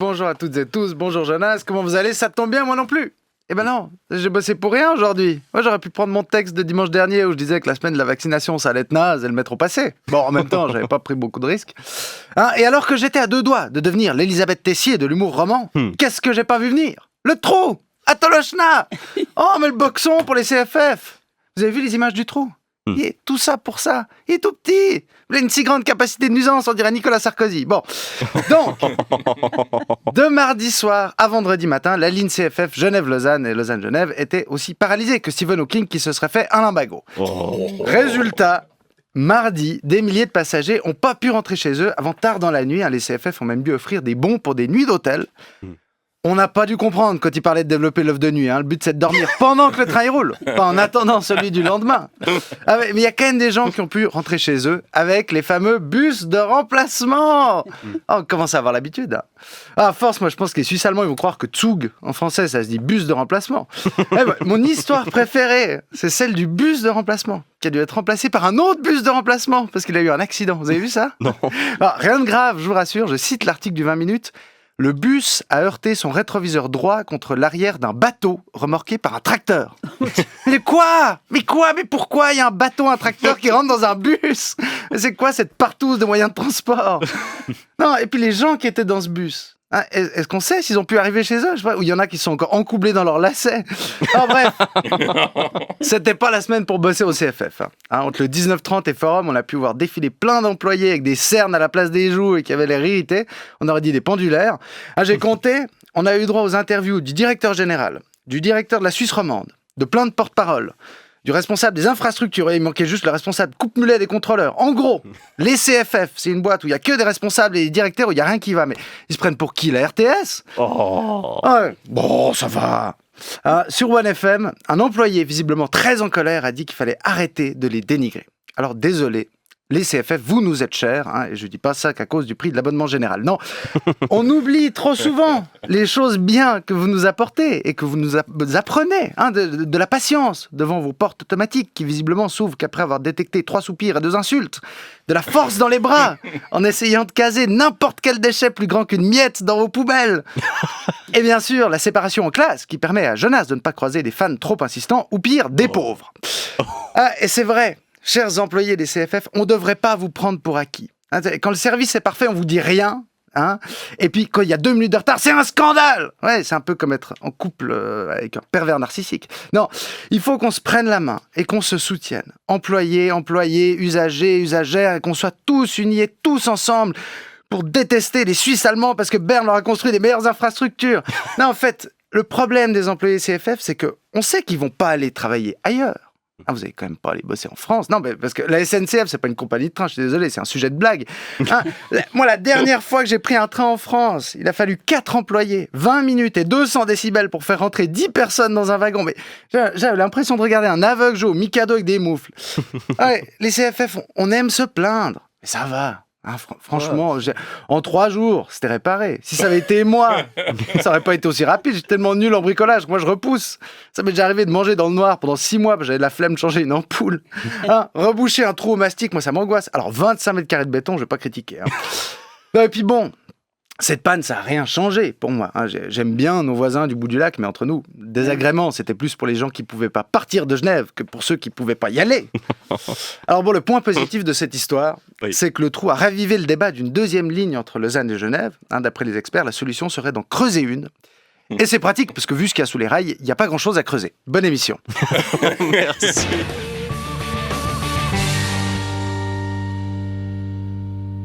Bonjour à toutes et tous, bonjour Jonas, comment vous allez? Ça tombe bien, moi non plus. Eh ben non, j'ai bossé pour rien aujourd'hui. Moi j'aurais pu prendre mon texte de dimanche dernier où je disais que la semaine de la vaccination ça allait être naze et le mettre au passé. Bon, en même temps, j'avais pas pris beaucoup de risques. Et alors que j'étais à deux doigts de devenir l'Elisabeth Tessier de l'humour roman, qu'est-ce que j'ai pas vu venir? Le trou! Atolochna! Oh, mais le boxon pour les CFF! Vous avez vu les images du trou? Il est tout ça pour ça. Il est tout petit. Il a une si grande capacité de nuisance, on dirait Nicolas Sarkozy. Bon, donc, de mardi soir à vendredi matin, la ligne CFF Genève-Lausanne et Lausanne-Genève était aussi paralysée que Stephen Hawking qui se serait fait un lumbago. Résultat, mardi, des milliers de passagers n'ont pas pu rentrer chez eux avant tard dans la nuit. Les CFF ont même dû offrir des bons pour des nuits d'hôtel. On n'a pas dû comprendre quand il parlait de développer l'offre de nuit. Le but, c'est de dormir pendant que le train roule, pas en attendant celui du lendemain. Mais il y a quand même des gens qui ont pu rentrer chez eux avec les fameux bus de remplacement. On commence à avoir l'habitude. À force, moi, je pense que les Suisses allemands, ils vont croire que Zug, en français, ça se dit bus de remplacement. Mon histoire préférée, c'est celle du bus de remplacement, qui a dû être remplacé par un autre bus de remplacement, parce qu'il a eu un accident. Vous avez vu ça? Non. Rien de grave, je vous rassure. Je cite l'article du 20 minutes. Le bus a heurté son rétroviseur droit contre l'arrière d'un bateau remorqué par un tracteur. Mais quoi? Mais pourquoi il y a un bateau, un tracteur qui rentre dans un bus? Mais c'est quoi cette partouze de moyens de transport? Non, et puis les gens qui étaient dans ce bus, est-ce qu'on sait s'ils ont pu arriver chez eux? Je sais pas, ou il y en a qui sont encore encoublés dans leurs lacets. Bref, c'était pas la semaine pour bosser au CFF. Entre le 19h30 et Forum, on a pu voir défiler plein d'employés avec des cernes à la place des joues et qui avaient l'air irrités. On aurait dit des pendulaires. J'ai compté, on a eu droit aux interviews du directeur général, du directeur de la Suisse romande, de plein de porte-paroles, du responsable des infrastructures, et il manquait juste le responsable coupe-mulet des contrôleurs. En gros, les CFF, c'est une boîte où il n'y a que des responsables et des directeurs où il n'y a rien qui va. Mais ils se prennent pour qui, la RTS? Bon, ça va. Sur OneFM, un employé visiblement très en colère a dit qu'il fallait arrêter de les dénigrer. Alors désolé, les CFF, vous nous êtes chers, et je ne dis pas ça qu'à cause du prix de l'abonnement général. Non, on oublie trop souvent les choses bien que vous nous apportez et que vous nous apprenez, de la patience devant vos portes automatiques qui visiblement s'ouvrent qu'après avoir détecté 3 soupirs et 2 insultes, de la force dans les bras en essayant de caser n'importe quel déchet plus grand qu'une miette dans vos poubelles. Et bien sûr, la séparation en classe qui permet à Jonas de ne pas croiser des fans trop insistants ou pire, des pauvres. Et c'est vrai. Chers employés des CFF, on ne devrait pas vous prendre pour acquis. Quand le service est parfait, on vous dit rien. Et puis, quand il y a 2 minutes de retard, c'est un scandale. Ouais, c'est un peu comme être en couple avec un pervers narcissique. Non, il faut qu'on se prenne la main et qu'on se soutienne. Employés, usagers, usagères, et qu'on soit tous unis et tous ensemble pour détester les Suisses allemands parce que Berne leur a construit les meilleures infrastructures. Non, en fait, le problème des employés CFF, c'est qu'on sait qu'ils ne vont pas aller travailler ailleurs. Vous allez quand même pas aller bosser en France. Non, mais parce que la SNCF, c'est pas une compagnie de train, je suis désolé, c'est un sujet de blague. Moi, la dernière fois que j'ai pris un train en France, il a fallu 4 employés, 20 minutes et 200 décibels pour faire rentrer 10 personnes dans un wagon. Mais j'avais l'impression de regarder un aveugle jouer au Mikado avec des moufles. Les CFF, on aime se plaindre, mais ça va. Franchement, en 3 jours, c'était réparé. Si ça avait été moi, ça aurait pas été aussi rapide. J'étais tellement nul en bricolage que moi je repousse. Ça m'est déjà arrivé de manger dans le noir pendant 6 mois parce que j'avais de la flemme de changer une ampoule. Reboucher un trou au mastic, moi ça m'angoisse. Alors 25 mètres carrés de béton, je vais pas critiquer. Et puis bon, cette panne, ça n'a rien changé pour moi. J'aime bien nos voisins du bout du lac, mais entre nous, désagrément, c'était plus pour les gens qui ne pouvaient pas partir de Genève que pour ceux qui ne pouvaient pas y aller. Alors bon, le point positif de cette histoire, c'est que le trou a ravivé le débat d'une 2e ligne entre Lausanne et Genève. D'après les experts, la solution serait d'en creuser une. Et c'est pratique, parce que vu ce qu'il y a sous les rails, il n'y a pas grand-chose à creuser. Bonne émission. Merci.